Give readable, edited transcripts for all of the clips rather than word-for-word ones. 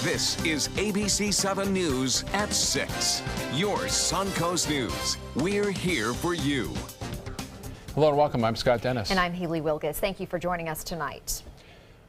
This is ABC7 News at 6. Your Suncoast News. We're here for you. Hello and welcome. I'm Scott Dennis. And I'm Haley Wilgus. Thank you for joining us tonight.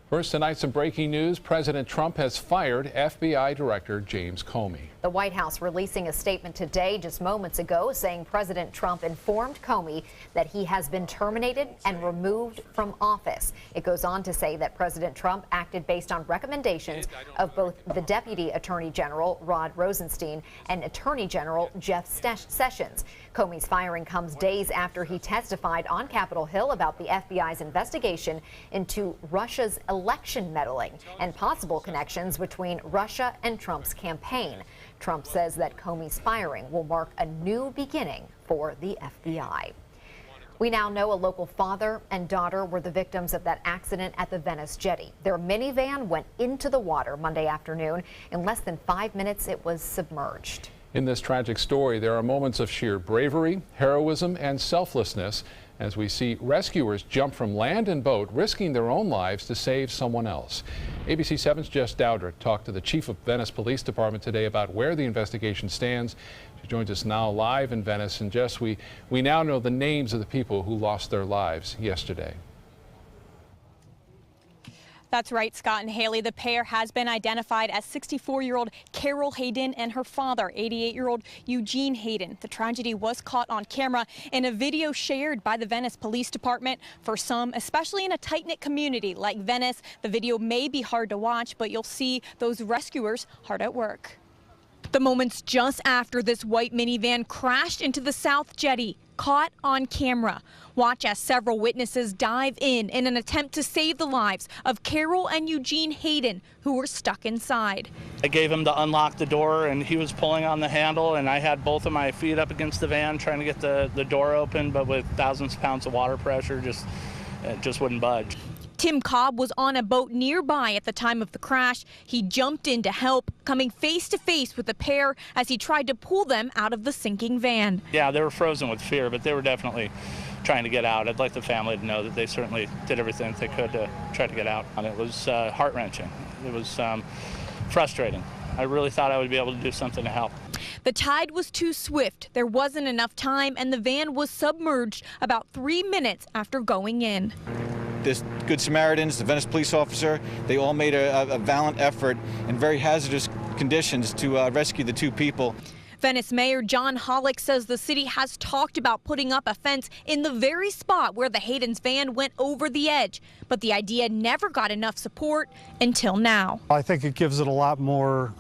First tonight, some breaking news. President Trump has fired FBI Director James Comey. The White House releasing a statement today, just moments ago, saying President Trump informed Comey that he has been terminated and removed from office. It goes on to say that President Trump acted based on recommendations of both the Deputy Attorney General Rod Rosenstein and Attorney General Jeff Sessions. Comey's firing comes days after he testified on Capitol Hill about the FBI's investigation into Russia's election meddling and possible connections between Russia and Trump's campaign. Trump says that Comey's firing will mark a new beginning for the FBI. We now know a local father and daughter were the victims of that accident at the Venice jetty. Their minivan went into the water Monday afternoon. In less than 5 minutes, it was submerged. In this tragic story, there are moments of sheer bravery, heroism, and selflessness as we see rescuers jump from land and boat, risking their own lives to save someone else. ABC7's Jess Dowdrick talked to the chief of Venice Police Department today about where the investigation stands. She joins us now live in Venice. And Jess, we now know the names of the people who lost their lives yesterday. That's right, Scott and Haley. The pair has been identified as 64-year-old Carol Hayden and her father, 88-year-old Eugene Hayden. The tragedy was caught on camera in a video shared by the Venice Police Department. For some, especially in a tight-knit community like Venice, the video may be hard to watch, but you'll see those rescuers hard at work. The moments just after this white minivan crashed into the South Jetty, caught on camera. Watch as several witnesses dive in an attempt to save the lives of Carol and Eugene Hayden, who were stuck inside. I gave him to unlock the door, and he was pulling on the handle, and I had both of my feet up against the van trying to get the door open, but with thousands of pounds of water pressure, it just wouldn't budge. Tim Cobb was on a boat nearby at the time of the crash. He jumped in to help, coming face to face with the pair as he tried to pull them out of the sinking van. Yeah, they were frozen with fear, but they were definitely trying to get out. I'd like the family to know that they certainly did everything they could to try to get out. And it was heart-wrenching. It was frustrating. I really thought I would be able to do something to help. The tide was too swift. There wasn't enough time, and the van was submerged about 3 minutes after going in. This Good Samaritans, the Venice police officer, they all made a valiant effort in very hazardous conditions to rescue the two people. Venice Mayor John Hollick says the city has talked about putting up a fence in the very spot where the Hayden's van went over the edge, but the idea never got enough support until now. I think it gives it a lot more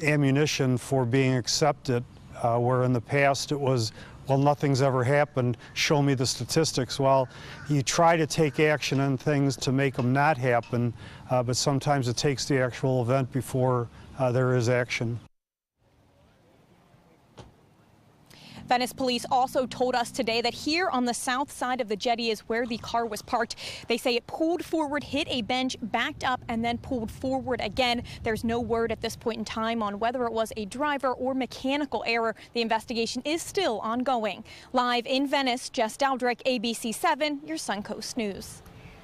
ammunition for being accepted, where in the past it was, well, nothing's ever happened, show me the statistics. Well, you try to take action on things to make them not happen, but sometimes it takes the actual event before there is action. Venice police also told us today that here on the south side of the jetty is where the car was parked. They say it pulled forward, hit a bench, backed up, and then pulled forward again. There's no word at this point in time on whether it was a driver or mechanical error. The investigation is still ongoing. Live in Venice, Jess Dowdrick, ABC7, your Suncoast News.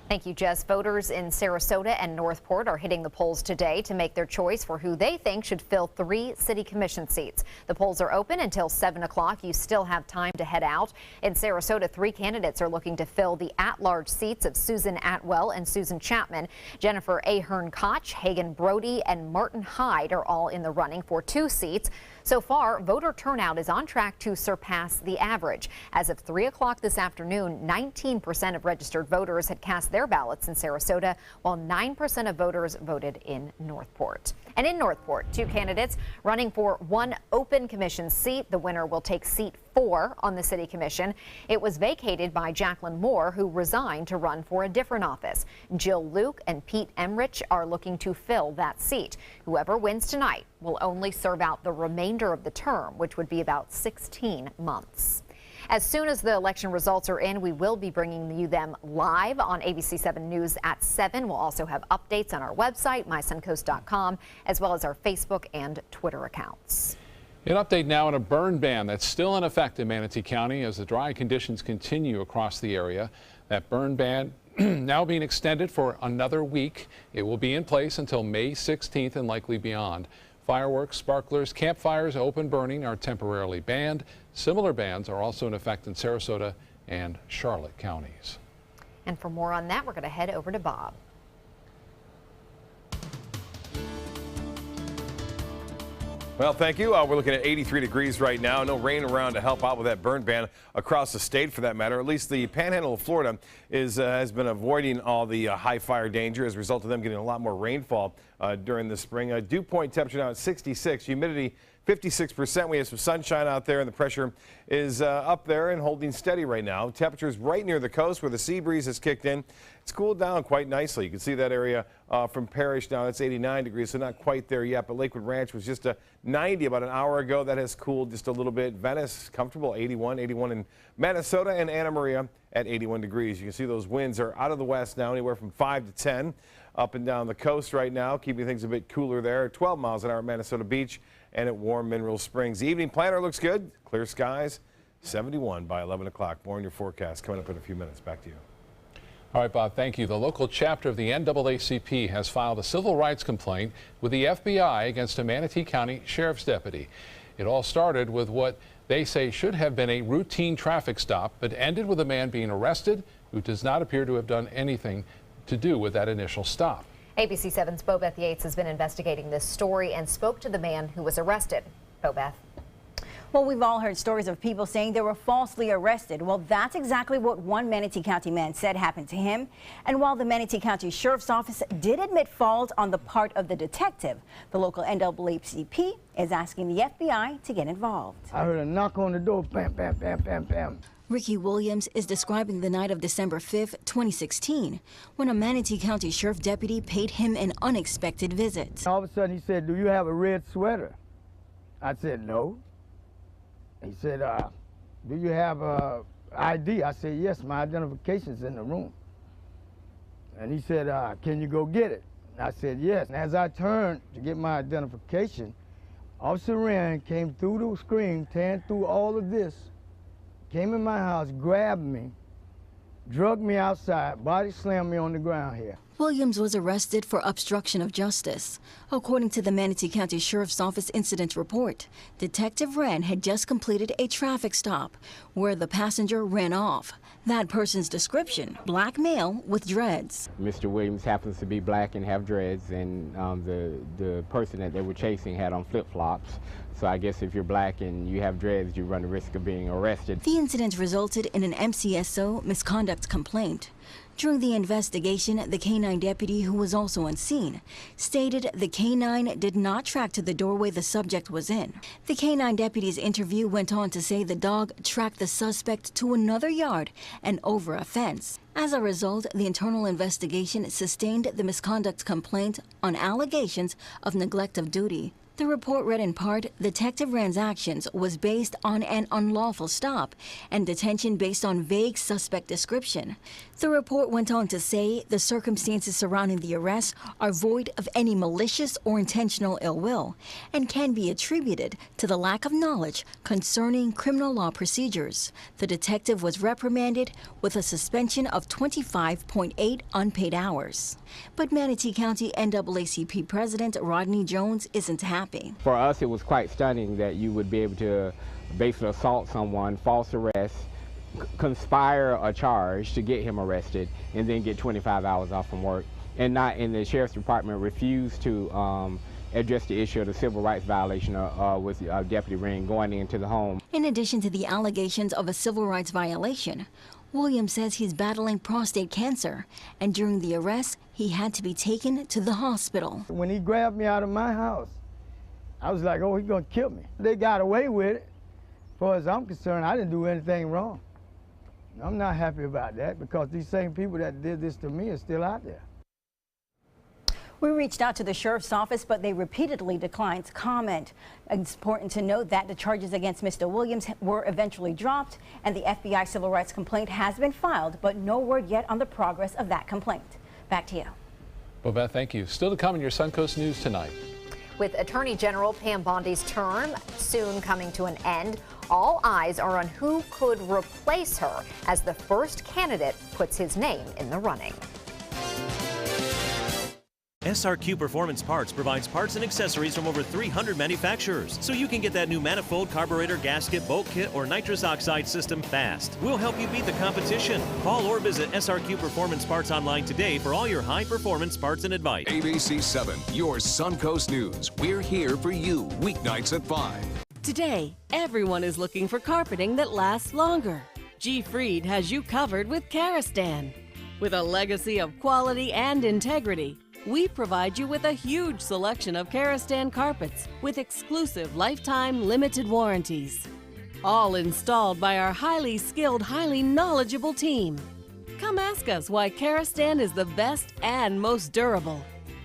Thank you, Jess. Voters in Sarasota and Northport are hitting the polls today to make their choice for who they think should fill 3 city commission seats. The polls are open until 7 o'clock. You still have time to head out. In Sarasota, 3 candidates are looking to fill the at-large seats of Susan Atwell and Susan Chapman. Jennifer Ahern Koch, Hagan Brody, and Martin Hyde are all in the running for 2 seats. So far, voter turnout is on track to surpass the average. As of 3 o'clock this afternoon, 19% of registered voters had cast their ballots in Sarasota, while 9% of voters voted in Northport. And in Northport, 2 candidates running for 1 open commission seat. The winner will take seat 4 on the city commission. It was vacated by Jacqueline Moore, who resigned to run for a different office. Jill Luke and Pete Emrich are looking to fill that seat. Whoever wins tonight will only serve out the remainder of the term, which would be about 16 months. As soon as the election results are in, we will be bringing you them live on ABC7 News at 7. We'll also have updates on our website, mysuncoast.com, as well as our Facebook and Twitter accounts. An update now on a burn ban that's still in effect in Manatee County as the dry conditions continue across the area. That burn ban now being extended for another week. It will be in place until May 16th and likely beyond. Fireworks, sparklers, campfires, open burning are temporarily banned. Similar bans are also in effect in Sarasota and Charlotte counties. And for more on that, we're going to head over to Bob. Well, thank you. We're looking at 83 degrees right now. No rain around to help out with that burn ban across the state, for that matter. At least the panhandle of Florida has been avoiding all the high fire danger as a result of them getting a lot more rainfall during the spring. Dew point temperature now at 66. Humidity 56%. We have some sunshine out there, and the pressure is up there and holding steady right now. Temperatures right near the coast where the sea breeze has kicked in. It's cooled down quite nicely. You can see that area from Parrish now. It's 89 degrees, so not quite there yet. But Lakewood Ranch was just 90 about an hour ago. That has cooled just a little bit. Venice, comfortable, 81 in Minnesota, and Anna Maria at 81 degrees. You can see those winds are out of the west now, anywhere from 5 to 10 up and down the coast right now, keeping things a bit cooler there. 12 miles an hour at Minnesota Beach and at warm Mineral Springs. The evening planner looks good. Clear skies, 71 by 11 o'clock. More in your forecast coming up in a few minutes. Back to you. All right, Bob, thank you. The local chapter of the NAACP has filed a civil rights complaint with the FBI against a Manatee County sheriff's deputy. It all started with what they say should have been a routine traffic stop, but ended with a man being arrested who does not appear to have done anything to do with that initial stop. ABC7's Bobeth Yates has been investigating this story and spoke to the man who was arrested. Bobeth. Well, we've all heard stories of people saying they were falsely arrested. Well, that's exactly what one Manatee County man said happened to him. And while the Manatee County Sheriff's Office did admit fault on the part of the detective, the local NAACP is asking the FBI to get involved. I heard a knock on the door, bam, bam, bam, bam, bam. Ricky Williams is describing the night of December 5th, 2016, when a Manatee County Sheriff deputy paid him an unexpected visit. All of a sudden he said, "Do you have a red sweater?" I said, "No." He said, "Do you have a ID?" I said, "Yes, my identification's in the room." And he said, "Can you go get it?" And I said, "Yes." And as I turned to get my identification, Officer Wren came through the screen, tearing through all of this, came in my house, grabbed me, drugged me outside, body slammed me on the ground here. Williams was arrested for obstruction of justice. According to the Manatee County Sheriff's Office incident report, Detective Wren had just completed a traffic stop where the passenger ran off. That person's description, black male with dreads. Mr. Williams happens to be black and have dreads, and the person that they were chasing had on flip-flops. So I guess if you're black and you have dreads, you run the risk of being arrested. The incident resulted in an MCSO misconduct complaint. During the investigation, the canine deputy, who was also on scene, stated the canine did not track to the doorway the subject was in. The canine deputy's interview went on to say the dog tracked the suspect to another yard and over a fence. As a result, the internal investigation sustained the misconduct complaint on allegations of neglect of duty. The report read in part, Detective Wren's actions was based on an unlawful stop and detention based on vague suspect description. The report went on to say the circumstances surrounding the arrest are void of any malicious or intentional ill will and can be attributed to the lack of knowledge concerning criminal law procedures. The detective was reprimanded with a suspension of 25.8 unpaid hours. But Manatee County NAACP President Rodney Jones isn't happy. For us, it was quite stunning that you would be able to basically assault someone, false arrest, conspire a charge to get him arrested, and then get 25 hours off from work. And the Sheriff's Department refused to address the issue of the civil rights violation with Deputy Wren going into the home. In addition to the allegations of a civil rights violation, Williams says he's battling prostate cancer, and during the arrest, he had to be taken to the hospital. When he grabbed me out of my house, I was like, oh, he's gonna kill me. They got away with it. As far as I'm concerned, I didn't do anything wrong. I'm not happy about that because these same people that did this to me are still out there. We reached out to the Sheriff's Office, but they repeatedly declined to comment. It's important to note that the charges against Mr. Williams were eventually dropped, and the FBI civil rights complaint has been filed, but no word yet on the progress of that complaint. Back to you. Well, Beth, thank you. Still to come in your Suncoast News tonight. With Attorney General Pam Bondi's term soon coming to an end, All eyes are on who could replace her as the first candidate puts his name in the running. SRQ Performance Parts provides parts and accessories from over 300 manufacturers, so you can get that new manifold, carburetor, gasket, bolt kit, or nitrous oxide system fast. We'll help you beat the competition. Call or visit SRQ Performance Parts online today for all your high-performance parts and advice. ABC7, your Suncoast News. We're here for you weeknights at 5. Today, everyone is looking for carpeting that lasts longer. G. Fried has you covered with Karastan. With a legacy of quality and integrity, we provide you with a huge selection of Karastan carpets with exclusive lifetime limited warranties. All installed by our highly skilled, highly knowledgeable team. Come ask us why Karastan is the best and most durable.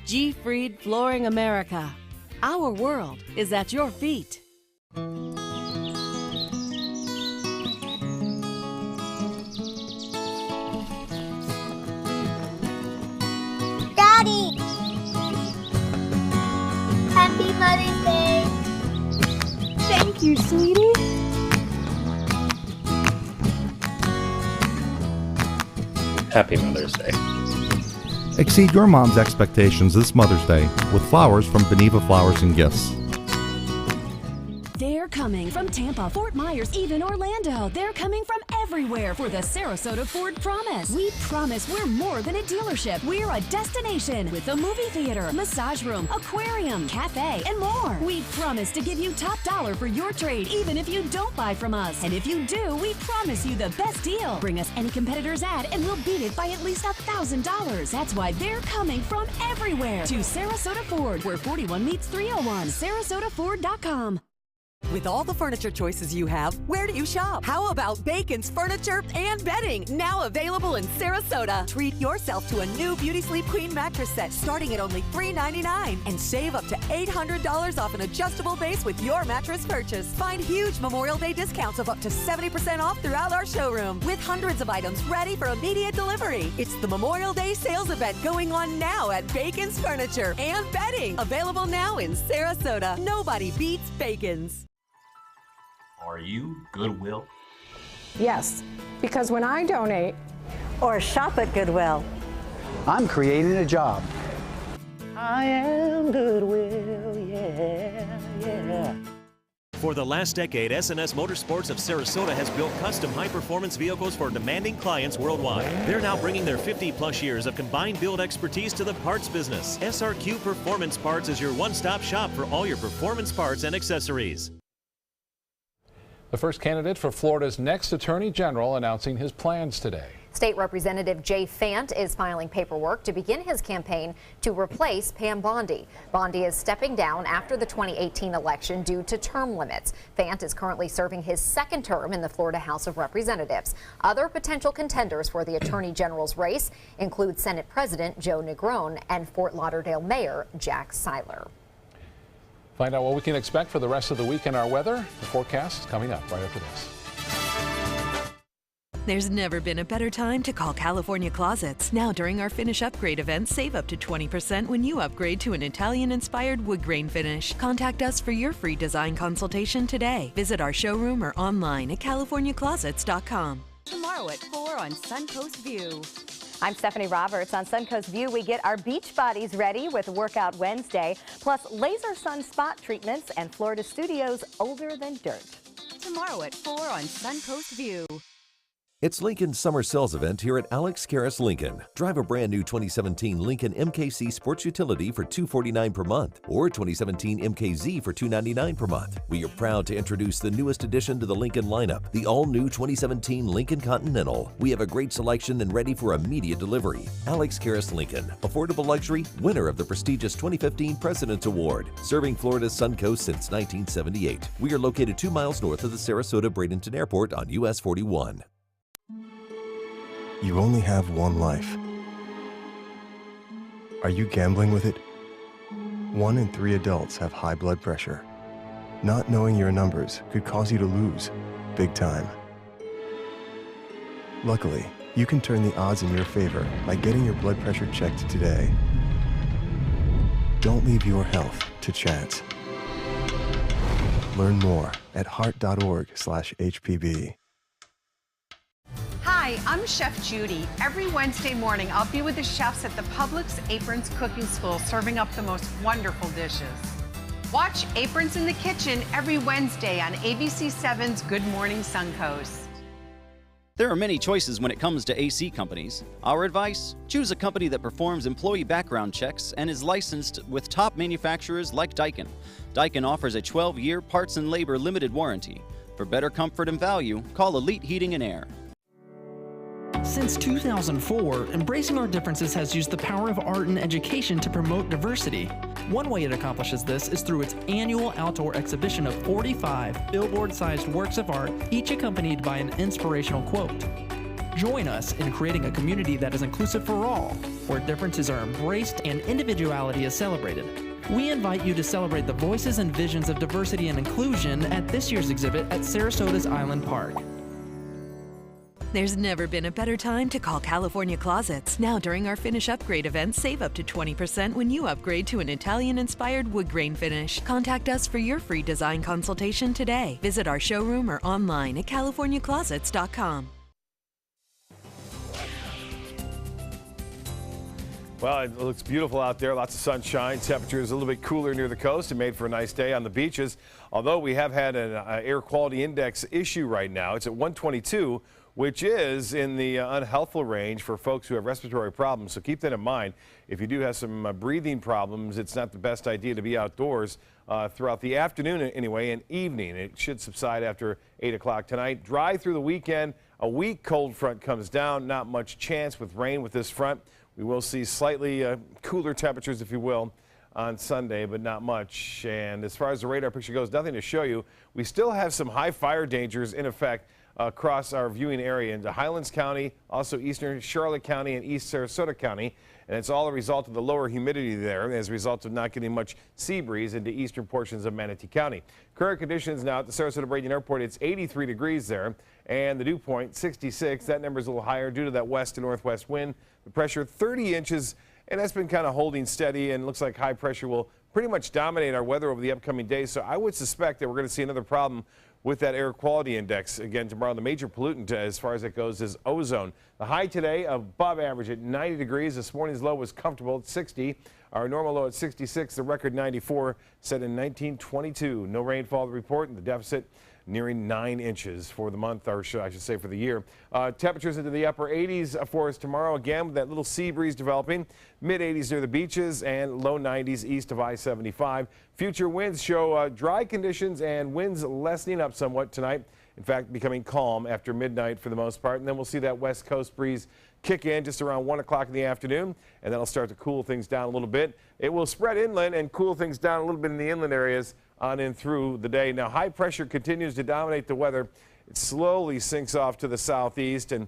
G. Fried Flooring America. Our world is at your feet. Daddy! Happy Mother's Day! Thank you, sweetie. Happy Mother's Day. Exceed your mom's expectations this Mother's Day with flowers from Beneva Flowers and Gifts. They're coming from Tampa, Fort Myers, even Orlando. They're coming from everywhere for the Sarasota Ford Promise. We promise we're more than a dealership. We're a destination with a movie theater, massage room, aquarium, cafe, and more. We promise to give you top dollar for your trade, even if you don't buy from us. And if you do, we promise you the best deal. Bring us any competitor's ad and we'll beat it by at least $1,000. That's why they're coming from everywhere to Sarasota Ford, where 41 meets 301. SarasotaFord.com. With all the furniture choices you have, where do you shop? How about Bacon's Furniture and Bedding, now available in Sarasota? Treat yourself to a new Beauty Sleep Queen mattress set starting at only $399 and save up to $800 off an adjustable base with your mattress purchase. Find huge Memorial Day discounts of up to 70% off throughout our showroom with hundreds of items ready for immediate delivery. It's the Memorial Day sales event going on now at Bacon's Furniture and Bedding, available now in Sarasota. Nobody beats Bacon's. Are you Goodwill? Yes, because when I donate or shop at Goodwill, I'm creating a job. I am Goodwill, yeah. For the last decade, S&S Motorsports of Sarasota has built custom high-performance vehicles for demanding clients worldwide. They're now bringing their 50-plus years of combined build expertise to the parts business. SRQ Performance Parts is your one-stop shop for all your performance parts and accessories. The first candidate for Florida's next Attorney General announcing his plans today. State Representative Jay Fant is filing paperwork to begin his campaign to replace Pam Bondi. Bondi is stepping down after the 2018 election due to term limits. Fant is currently serving his second term in the Florida House of Representatives. Other potential contenders for the Attorney General's race include Senate President Joe Negron and Fort Lauderdale Mayor Jack Seiler. Find out what we can expect for the rest of the week in our weather. The forecast is coming up right after this. There's never been a better time to call California Closets. Now during our Finish Upgrade event, save up to 20% when you upgrade to an Italian-inspired wood grain finish. Contact us for your free design consultation today. Visit our showroom or online at californiaclosets.com. Tomorrow at 4 on Suncoast View. I'm Stephanie Roberts. On Suncoast View, we get our beach bodies ready with Workout Wednesday, plus laser sun spot treatments and Florida Studios Older Than Dirt. Tomorrow at 4 on Suncoast View. It's Lincoln's summer sales event here at Alex Karras Lincoln. Drive a brand new 2017 Lincoln MKC Sports Utility for $249 per month or 2017 MKZ for $299 per month. We are proud to introduce the newest addition to the Lincoln lineup, the all-new 2017 Lincoln Continental. We have a great selection and ready for immediate delivery. Alex Karras Lincoln, affordable luxury, winner of the prestigious 2015 President's Award, serving Florida's Suncoast since 1978. We are located 2 miles north of the Sarasota-Bradenton Airport on US 41. You only have one life. Are you gambling with it? 1 in 3 adults have high blood pressure. Not knowing your numbers could cause you to lose, big time. Luckily, you can turn the odds in your favor by getting your blood pressure checked today. Don't leave your health to chance. Learn more at heart.org/HPV. Hi, I'm Chef Judy. Every Wednesday morning, I'll be with the chefs at the Publix Aprons Cooking School serving up the most wonderful dishes. Watch Aprons in the Kitchen every Wednesday on ABC7's Good Morning Suncoast. There are many choices when it comes to AC companies. Our advice? Choose a company that performs employee background checks and is licensed with top manufacturers like Daikin. Daikin offers a 12-year parts and labor limited warranty. For better comfort and value, call Elite Heating and Air. Since 2004, Embracing Our Differences has used the power of art and education to promote diversity. One way it accomplishes this is through its annual outdoor exhibition of 45 billboard-sized works of art, each accompanied by an inspirational quote. Join us in creating a community that is inclusive for all, where differences are embraced and individuality is celebrated. We invite you to celebrate the voices and visions of diversity and inclusion at this year's exhibit at Sarasota's Island Park. There's never been a better time to call California Closets. Now during our Finish Upgrade event, save up to 20% when you upgrade to an Italian-inspired wood grain finish. Contact us for your free design consultation today. Visit our showroom or online at californiaclosets.com. Well, it looks beautiful out there. Lots of sunshine. Temperature is a little bit cooler near the coast and made for a nice day on the beaches. Although we have had an air quality index issue right now. It's at 122, which is in the unhealthful range for folks who have respiratory problems. So keep that in mind. If you do have some breathing problems, it's not the best idea to be outdoors throughout the afternoon anyway and evening. It should subside after 8 o'clock tonight. Dry through the weekend. A weak cold front comes down. Not much chance with rain with this front. We will see slightly cooler temperatures, if you will, on Sunday, but not much. And as far as the radar picture goes, nothing to show you. We still have some high fire dangers in effect across our viewing area into Highlands County, also eastern Charlotte County and east Sarasota County. And it's all a result of the lower humidity there as a result of not getting much sea breeze into eastern portions of Manatee County. Current conditions now at the Sarasota-Bradenton Airport, it's 83 degrees there, and the dew point 66. That number is a little higher due to that west to northwest wind. The pressure 30 inches, and that's been kind of holding steady, and looks like high pressure will pretty much dominate our weather over the upcoming days. So I would suspect that we're going to see another problem with that air quality index. Again, tomorrow, the major pollutant as far as it goes is ozone. The high today above average at 90 degrees. This morning's low was comfortable at 60. Our normal low at 66. The record 94 set in 1922. No rainfall to report, and the deficit nearing 9 inches for the month, or I should say for the year. Temperatures into the upper 80s for us tomorrow, again with that little sea breeze developing. Mid 80s near the beaches and low 90s east of I-75. Future winds show dry conditions and winds lessening up somewhat tonight. In fact, becoming calm after midnight for the most part. And then we'll see that west coast breeze kick in just around 1 o'clock in the afternoon, and that'll start to cool things down a little bit. It will spread inland and cool things down a little bit in the inland areas on in through the day. Now, high pressure continues to dominate the weather. It slowly sinks off to the southeast, and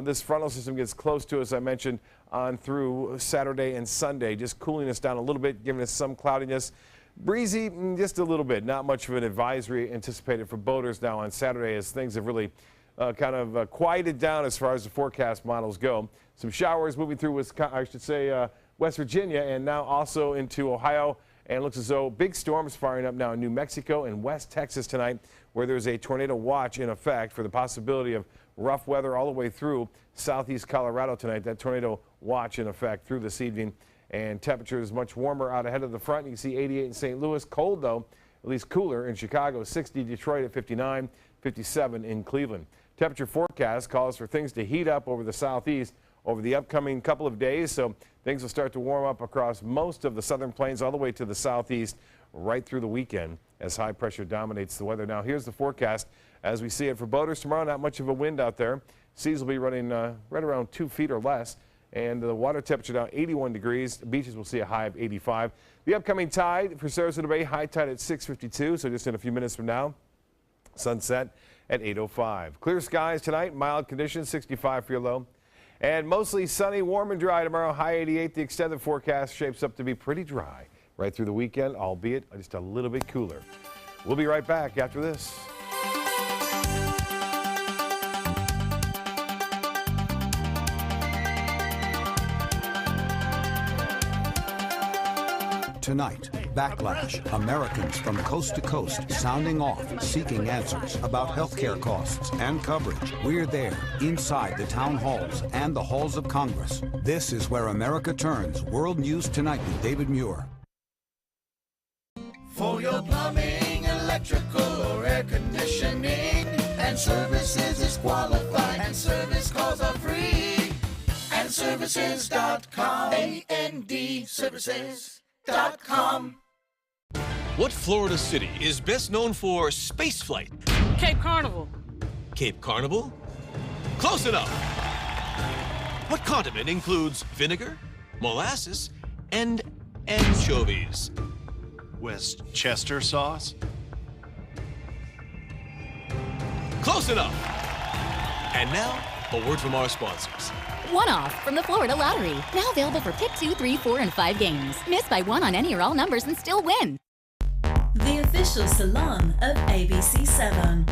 this frontal system gets close to us, I mentioned, on through Saturday and Sunday, just cooling us down a little bit, giving us some cloudiness. Breezy, just a little bit. Not much of an advisory anticipated for boaters now on Saturday as things have really kind of quieted down as far as the forecast models go. Some showers moving through West Virginia and now also into Ohio. And it looks as though big storms firing up now in New Mexico and West Texas tonight, where there's a tornado watch in effect for the possibility of rough weather all the way through southeast Colorado tonight. That tornado watch in effect through this evening. And temperatures much warmer out ahead of the front. You can see 88 in St. Louis. Cold, though, at least cooler in Chicago. 60 Detroit at 59, 57 in Cleveland. Temperature forecast calls for things to heat up over the southeast over the upcoming couple of days. So things will start to warm up across most of the southern plains all the way to the southeast right through the weekend as high pressure dominates the weather. Now, here's the forecast as we see it for boaters tomorrow. Not much of a wind out there. Seas will be running right around 2 feet or less. And the water temperature now 81 degrees. The beaches will see a high of 85. The upcoming tide for Sarasota Bay, high tide at 6:52, so just in a few minutes from now. Sunset at 8:05. Clear skies tonight, mild conditions, 65 for your low. And mostly sunny, warm and dry tomorrow, high 88. The extended forecast shapes up to be pretty dry right through the weekend, albeit just a little bit cooler. We'll be right back after this. Tonight, Backlash. Americans from coast to coast sounding off, seeking answers about healthcare costs and coverage. We're there, inside the town halls and the halls of Congress. This is where America turns. World News Tonight with David Muir. For your plumbing, electrical, or air conditioning, and services is qualified, and service calls are free. And services.com. ANDservices.com. What Florida city is best known for spaceflight? Cape Carnival. Cape Carnival? Close enough. What condiment includes vinegar, molasses, and anchovies? Westchester sauce? Close enough. And now, a word from our sponsors. One-off from the Florida Lottery. Now available for pick 2, 3, 4, and 5 games. Miss by one on any or all numbers and still win. The official salon of ABC7.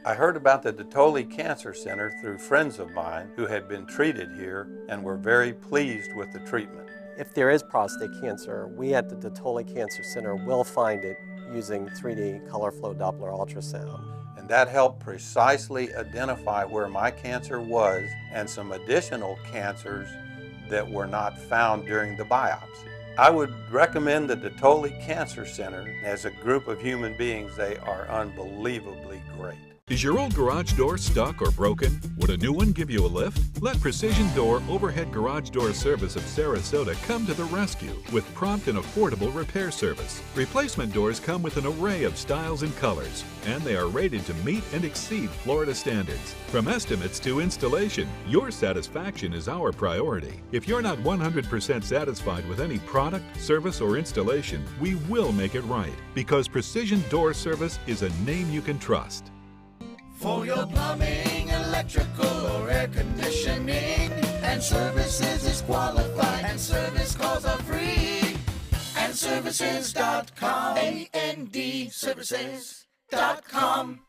I heard about the Detoli Cancer Center through friends of mine who had been treated here and were very pleased with the treatment. If there is prostate cancer, we at the Detoli Cancer Center will find it using 3D color flow Doppler ultrasound. And that helped precisely identify where my cancer was and some additional cancers that were not found during the biopsy. I would recommend the Detoli Cancer Center. As a group of human beings, they are unbelievably great. Is your old garage door stuck or broken? Would a new one give you a lift? Let Precision Door Overhead Garage Door Service of Sarasota come to the rescue with prompt and affordable repair service. Replacement doors come with an array of styles and colors, and they are rated to meet and exceed Florida standards. From estimates to installation, your satisfaction is our priority. If you're not 100% satisfied with any product, service, or installation, we will make it right, because Precision Door Service is a name you can trust. For your plumbing, electrical, or air conditioning, and services is qualified, and service calls are free. And services.com. ANDservices.com.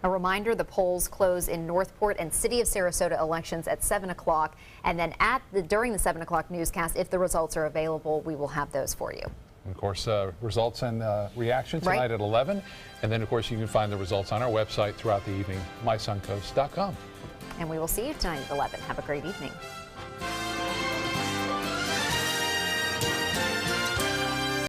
A reminder, the polls close in Northport and City of Sarasota elections at 7 o'clock. And then during the 7 o'clock newscast, if the results are available, we will have those for you. Of course, results and reaction tonight at 11. And then, of course, you can find the results on our website throughout the evening, mysuncoast.com. And we will see you tonight at 11. Have a great evening.